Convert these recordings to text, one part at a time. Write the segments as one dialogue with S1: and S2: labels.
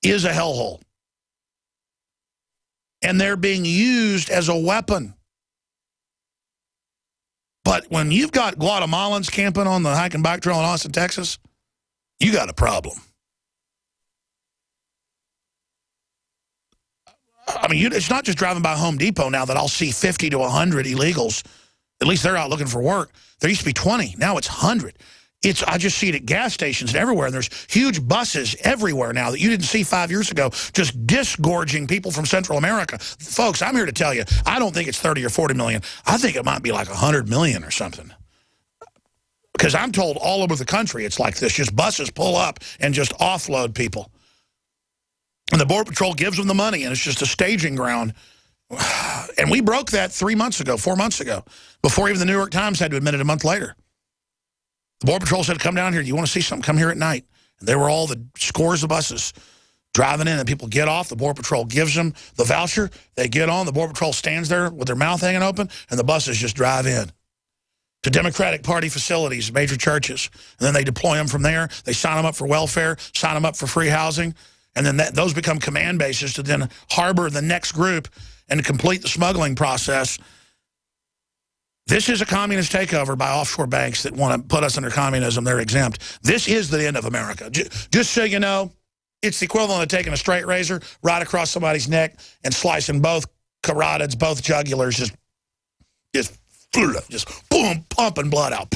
S1: is a hellhole. And they're being used as a weapon. But when you've got Guatemalans camping on the hike and bike trail in Austin, Texas, you got a problem. I mean, it's not just driving by Home Depot now that I'll see 50 to 100 illegals. At least they're out looking for work. There used to be 20. Now it's 100. I just see it at gas stations and everywhere. And there's huge buses everywhere now that you didn't see 5 years ago, just disgorging people from Central America. Folks, I'm here to tell you, I don't think it's 30 or 40 million. I think it might be like 100 million or something. Because I'm told all over the country it's like this. Just buses pull up and just offload people. And the Border Patrol gives them the money, and it's just a staging ground. And we broke that 3 months ago, 4 months ago, before even the New York Times had to admit it a month later. The Border Patrol said, come down here. You want to see something? Come here at night. And there were all the scores of buses driving in, and people get off. The Border Patrol gives them the voucher. They get on. The Border Patrol stands there with their mouth hanging open, and the buses just drive in to Democratic Party facilities, major churches. And then they deploy them from there. They sign them up for welfare, sign them up for free housing. And then those become command bases to then harbor the next group and to complete the smuggling process. This is a communist takeover by offshore banks that want to put us under communism. They're exempt. This is the end of America. Just so you know, it's the equivalent of taking a straight razor right across somebody's neck and slicing both carotids, both jugulars, just boom, pumping blood out.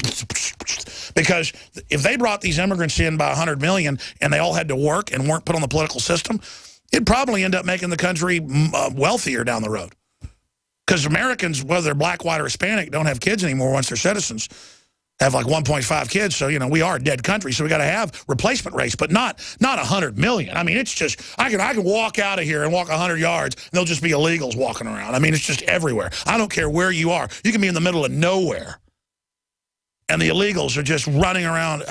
S1: Because if they brought these immigrants in by 100 million and they all had to work and weren't put on the political system, it'd probably end up making the country wealthier down the road. Because Americans, whether they're black, white, or Hispanic, don't have kids anymore once they're citizens. Have like 1.5 kids, so, you know, we are a dead country, so we got to have replacement rates, but not 100 million. I mean, it's just, I can walk out of here and walk 100 yards, and there'll just be illegals walking around. I mean, it's just everywhere. I don't care where you are. You can be in the middle of nowhere, and the illegals are just running around.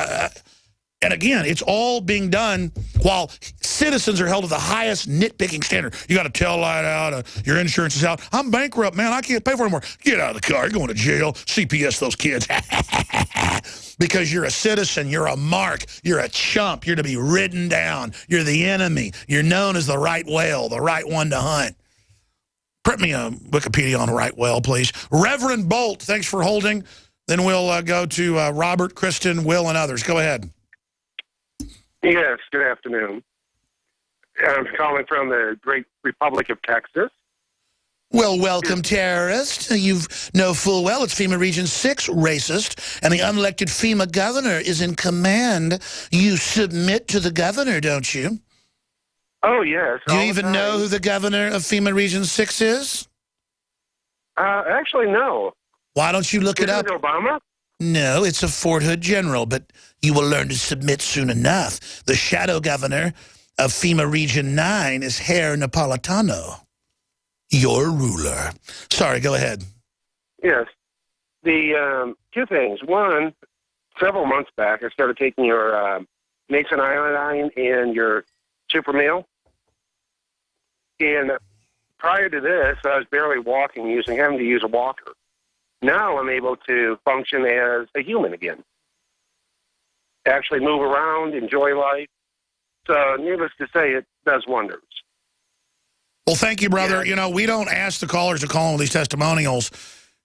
S1: And again, it's all being done while citizens are held to the highest nitpicking standard. You got a tail light out, your insurance is out. I'm bankrupt, man. I can't pay for it anymore. Get out of the car. You're going to jail. CPS those kids. Because you're a citizen. You're a mark. You're a chump. You're to be ridden down. You're the enemy. You're known as the right whale, the right one to hunt. Print me a Wikipedia on right whale, please. Reverend Bolt, thanks for holding. Then we'll go to Robert, Kristen, Will, and others. Go ahead.
S2: Yes, good afternoon. I'm calling from the great Republic of Texas.
S1: Well, welcome, terrorist. You know full well it's FEMA Region 6 racist, and the unelected FEMA governor is in command. You submit to the governor, don't you?
S2: Oh, yes.
S1: Do you even know who the governor of FEMA Region 6 is?
S2: Actually, no.
S1: Why don't you look it up?
S2: Is it Obama?
S1: No, it's a Fort Hood general, but you will learn to submit soon enough. The shadow governor of FEMA Region 9 is Herr Napolitano, your ruler. Sorry, go ahead.
S2: Yes. The two things. One, several months back, I started taking your Mason Iodine and your Super Meal. And prior to this, I was barely walking, having to use a walker. Now I'm able to function as a human again. Actually move around, enjoy life. So needless to say, it does wonders.
S1: Well, thank you, brother. Yeah. You know, we don't ask the callers to call all these testimonials.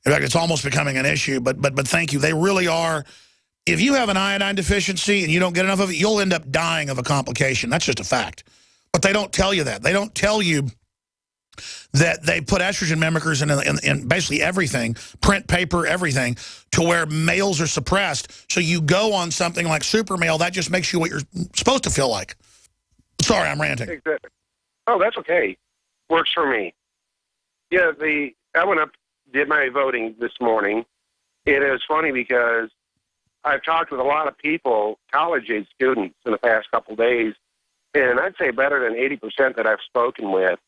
S1: In fact, it's almost becoming an issue. But thank you. They really are. If you have an iodine deficiency and you don't get enough of it, you'll end up dying of a complication. That's just a fact. But they don't tell you that. They don't tell you that they put estrogen mimickers in basically everything, print, paper, everything, to where males are suppressed. So you go on something like Super Male, that just makes you what you're supposed to feel like. Sorry, I'm ranting.
S2: Exactly. Oh, that's okay. Works for me. Yeah, I went up, did my voting this morning. It is funny because I've talked with a lot of people, college-age students, in the past couple of days, and I'd say better than 80% that I've spoken with,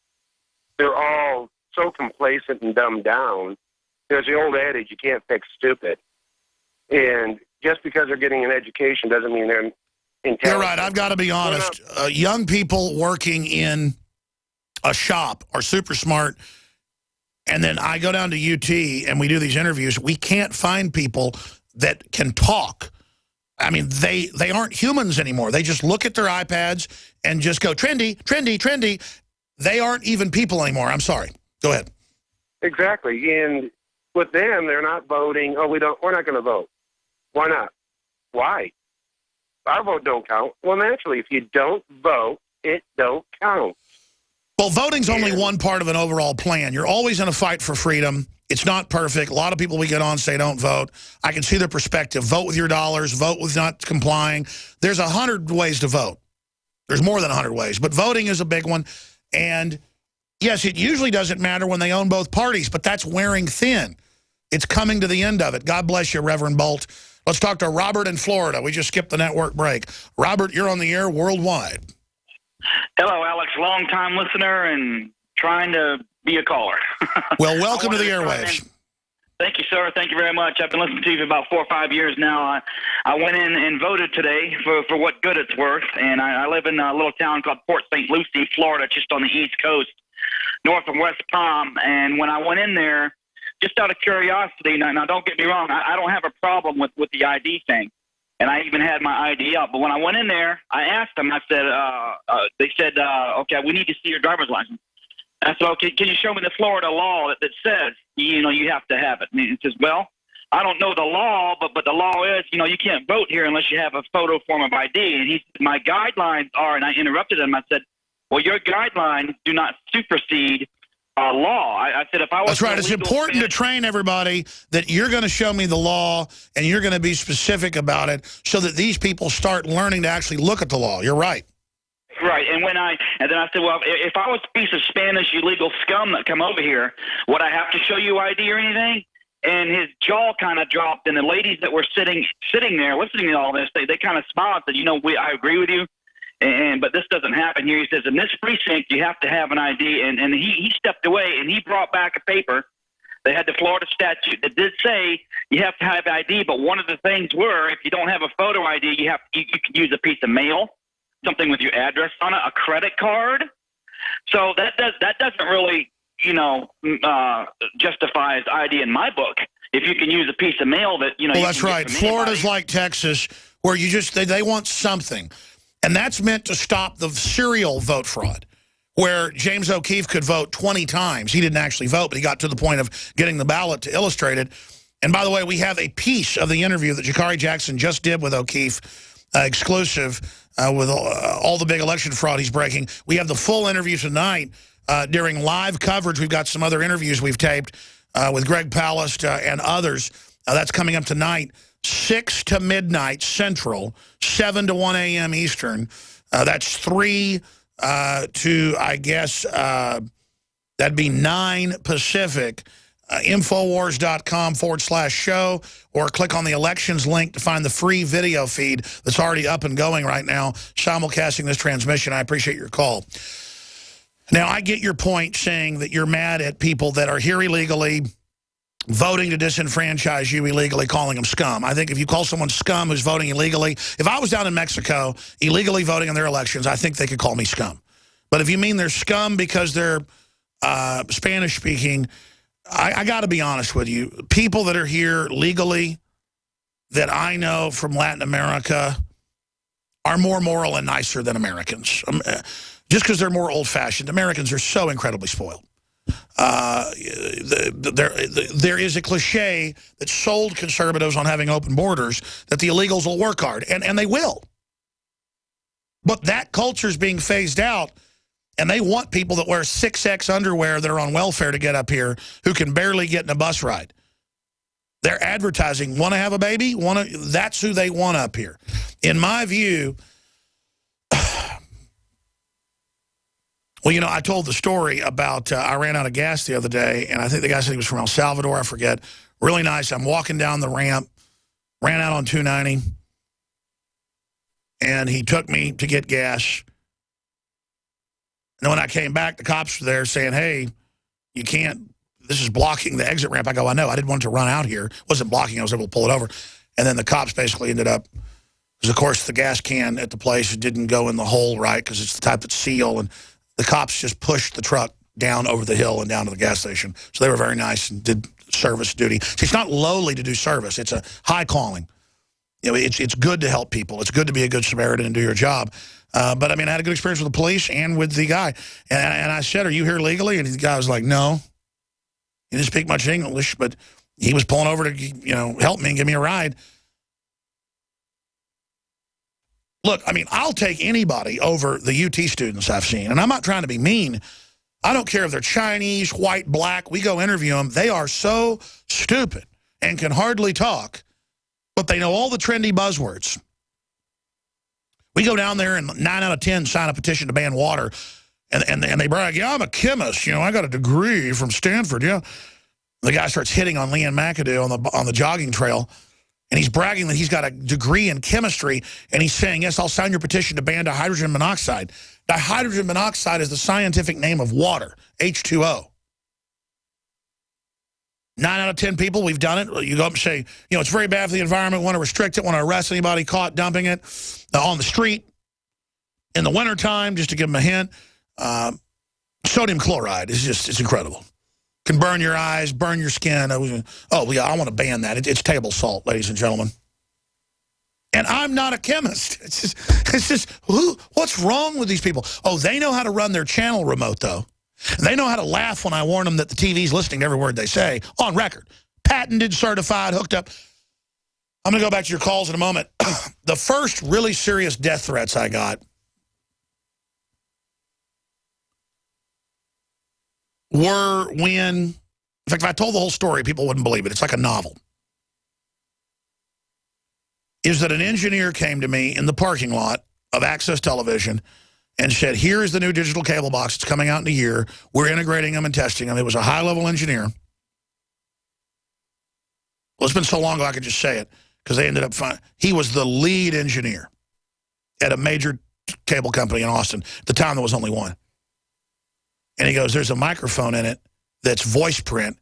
S2: they're all so complacent and dumbed down. There's the old adage, you can't fix stupid. And just because they're getting an education doesn't mean they're intelligent.
S1: You're right. I've got to be honest. Young people working in a shop are super smart. And then I go down to UT and we do these interviews. We can't find people that can talk I mean, they aren't humans anymore. They just look at their iPads and just go, trendy, trendy, trendy. They aren't even people anymore. I'm sorry. Go ahead.
S2: Exactly. And with them, they're not voting. Oh, we're not going to vote. Why not? Why? Our vote don't count. Well, naturally, if you don't vote, it don't count.
S1: Well, voting's only one part of an overall plan. You're always in a fight for freedom. It's not perfect. A lot of people we get on say don't vote. I can see their perspective. Vote with your dollars. Vote with not complying. There's 100 ways to vote. There's more than 100 ways. But voting is a big one. And, yes, it usually doesn't matter when they own both parties, but that's wearing thin. It's coming to the end of it. God bless you, Reverend Bolt. Let's talk to Robert in Florida. We just skipped the network break. Robert, you're on the air worldwide.
S3: Hello, Alex. Long-time listener and trying to be a caller.
S1: Well, welcome to the airwaves.
S3: Thank you, sir. Thank you very much. I've been listening to you for about 4 or 5 years now. I went in and voted today for what good it's worth, and I live in a little town called Port St. Lucie, Florida, just on the East Coast, north of West Palm. And when I went in there, just out of curiosity, now don't get me wrong, I don't have a problem with the ID thing. And I even had my ID up. But when I went in there, I asked them, I said, they said, okay, we need to see your driver's license. I said, okay, can you show me the Florida law that says, you have to have it? And he says, well, I don't know the law, but the law is, you can't vote here unless you have a photo form of ID. And he said, my guidelines are, and I interrupted him. I said, well, your guidelines do not supersede law. I said, if I was...
S1: That's right. It's important to train everybody that you're going to show me the law and you're going to be specific about it so that these people start learning to actually look at the law. You're right.
S3: Right, and then I said, well, if I was a piece of Spanish illegal scum that come over here, would I have to show you ID or anything? And his jaw kind of dropped, and the ladies that were sitting there listening to all this, they kind of smiled and said, I agree with you, but this doesn't happen here. He says, in this precinct, you have to have an ID, and he stepped away, and he brought back a paper. They had the Florida statute that did say you have to have ID, but one of the things were, if you don't have a photo ID, you can use a piece of mail, something with your address on it, a credit card. So that doesn't really, justify as ID in my book. If you can use a piece of mail that,
S1: Well, that's right. Florida's like Texas, where you just, they want something. And that's meant to stop the serial vote fraud, where James O'Keefe could vote 20 times. He didn't actually vote, but he got to the point of getting the ballot to illustrate it. And by the way, we have a piece of the interview that Jakari Jackson just did with O'Keefe, exclusive, with all the big election fraud he's breaking. We have the full interview tonight during live coverage. We've got some other interviews we've taped with Greg Palast and others. That's coming up tonight, 6 to midnight Central, 7 to 1 a.m. Eastern. That's 3 to, I guess, that'd be 9 Pacific. Infowars.com/show, or click on the elections link to find the free video feed that's already up and going right now, simulcasting this transmission. I appreciate your call. Now, I get your point saying that you're mad at people that are here illegally, voting to disenfranchise you illegally, calling them scum. I think if you call someone scum who's voting illegally, if I was down in Mexico illegally voting in their elections, I think they could call me scum. But if you mean they're scum because they're Spanish-speaking, I got to be honest with you. People that are here legally that I know from Latin America are more moral and nicer than Americans. Just because they're more old-fashioned. Americans are so incredibly spoiled. There is a cliche that sold conservatives on having open borders that the illegals will work hard, and they will. But that culture is being phased out. And they want people that wear 6X underwear that are on welfare to get up here who can barely get in a bus ride. They're advertising, want to have a baby? That's who they want up here. In my view, well, I told the story about I ran out of gas the other day, and I think the guy said he was from El Salvador, I forget. Really nice. I'm walking down the ramp, ran out on 290, and he took me to get gas. And when I came back, the cops were there saying, hey, you can't, this is blocking the exit ramp. I go, I know, I didn't want it to run out here. It wasn't blocking, I was able to pull it over. And then the cops basically ended up, because of course the gas can at the place didn't go in the hole right, because it's the type that's sealed. And the cops just pushed the truck down over the hill and down to the gas station. So they were very nice and did service duty. See, it's not lowly to do service. It's a high calling. You know, it's good to help people. It's good to be a good Samaritan and do your job. But, I mean, I had a good experience with the police and with the guy. And I said, are you here legally? And the guy was like, no. He didn't speak much English, but he was pulling over to, you know, help me and give me a ride. Look, I mean, I'll take anybody over the UT students I've seen. And I'm not trying to be mean. I don't care if they're Chinese, white, black. We go interview them. They are so stupid and can hardly talk, but they know all the trendy buzzwords. We go down there and 9 out of 10 sign a petition to ban water. And they brag, yeah, I'm a chemist. You know, I got a degree from Stanford. Yeah. The guy starts hitting on Leanne McAdoo on the jogging trail. And he's bragging that he's got a degree in chemistry, and he's saying, yes, I'll sign your petition to ban dihydrogen monoxide. Dihydrogen monoxide is the scientific name of water, H2O. 9 out of 10 people, we've done it. You go up and say, you know, it's very bad for the environment, want to restrict it, want to arrest anybody caught dumping it on the street in the wintertime, just to give them a hint. Sodium chloride is just, it's incredible. Can burn your eyes, burn your skin. Oh, yeah, I want to ban that. It's table salt, ladies and gentlemen. And I'm not a chemist. It's just what's wrong with these people? Oh, they know how to run their channel remote, though. And they know how to laugh when I warn them that the TV's listening to every word they say, on record. Patented, certified, hooked up. I'm going to go back to your calls in a moment. The first really serious death threats I got were when, in fact, if I told the whole story, people wouldn't believe it. It's like a novel. Is that an engineer came to me in the parking lot of Access Television and said, here is the new digital cable box. It's coming out in a year. We're integrating them and testing them. It was a high-level engineer. Well, it's been so long ago I could just say it because they ended up finding. He was the lead engineer at a major cable company in Austin. At the time, there was only one. And he goes, there's a microphone in it that's voice print,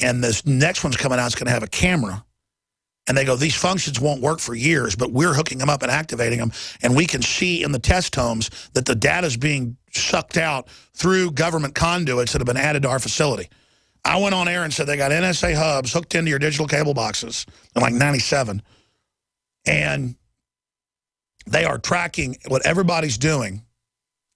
S1: and this next one's coming out. It's going to have a camera. And they go, these functions won't work for years, but we're hooking them up and activating them, and we can see in the test homes that the data is being sucked out through government conduits that have been added to our facility. I went on air and said they got NSA hubs hooked into your digital cable boxes in like 97, and they are tracking what everybody's doing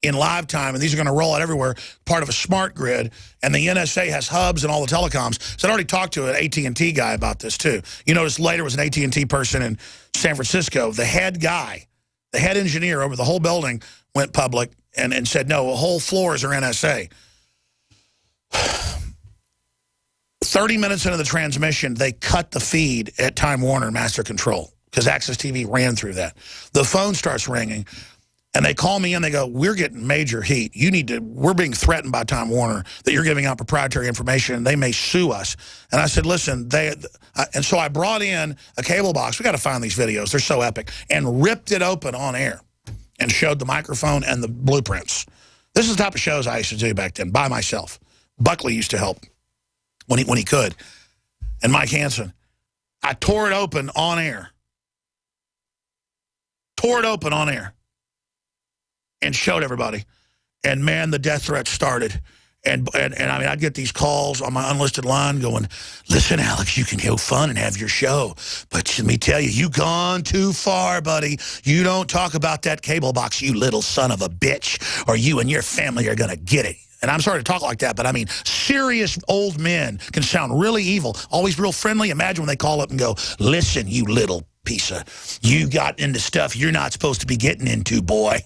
S1: in live time, and these are going to roll out everywhere, part of a smart grid, and the NSA has hubs and all the telecoms. So I already talked to an AT&T guy about this, too. You notice later was an AT&T person in San Francisco. The head guy, the head engineer over the whole building went public and said, no, whole floors are NSA. 30 minutes into the transmission, they cut the feed at Time Warner Master Control because Access TV ran through that. The phone starts ringing. And they call me in, they go, we're getting major heat. We're being threatened by Time Warner that you're giving out proprietary information and they may sue us. And I said, listen, and so I brought in a cable box. We got to find these videos. They're so epic. And ripped it open on air and showed the microphone and the blueprints. This is the type of shows I used to do back then by myself. Buckley used to help when he could. And Mike Hansen. I tore it open on air. Tore it open on air. And showed everybody. And, man, the death threats started. And I mean, I'd get these calls on my unlisted line going, listen, Alex, you can have fun and have your show. But let me tell you, you gone too far, buddy. You don't talk about that cable box, you little son of a bitch, or you and your family are going to get it. And I'm sorry to talk like that, but I mean, serious old men can sound really evil, always real friendly. Imagine when they call up and go, listen, you little piece of, you got into stuff you're not supposed to be getting into, boy.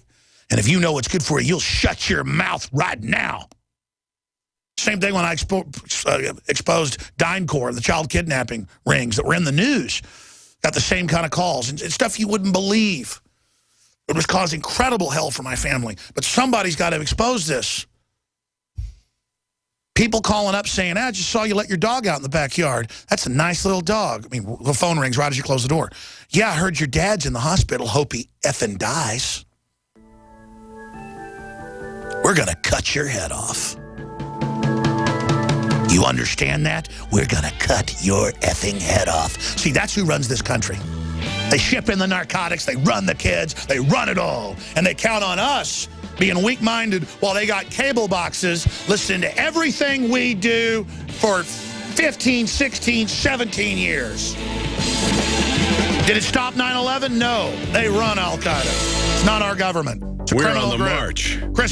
S1: And if you know what's good for you, you'll shut your mouth right now. Same thing when I exposed DynCorp, the child kidnapping rings that were in the news. Got the same kind of calls and stuff you wouldn't believe. It was causing incredible hell for my family. But somebody's got to expose this. People calling up saying, I just saw you let your dog out in the backyard. That's a nice little dog. I mean, the phone rings right as you close the door. Yeah, I heard your dad's in the hospital. Hope he effing dies. We're going to cut your head off. You understand that? We're going to cut your effing head off. See, that's who runs this country. They ship in the narcotics, they run the kids, they run it all. And they count on us being weak-minded while they got cable boxes listening to everything we do for 15, 16, 17 years. Did it stop 9/11? No. They run Al-Qaeda. It's not our government. It's a
S4: We're
S1: criminal
S4: on the
S1: group.
S4: march.
S1: Chris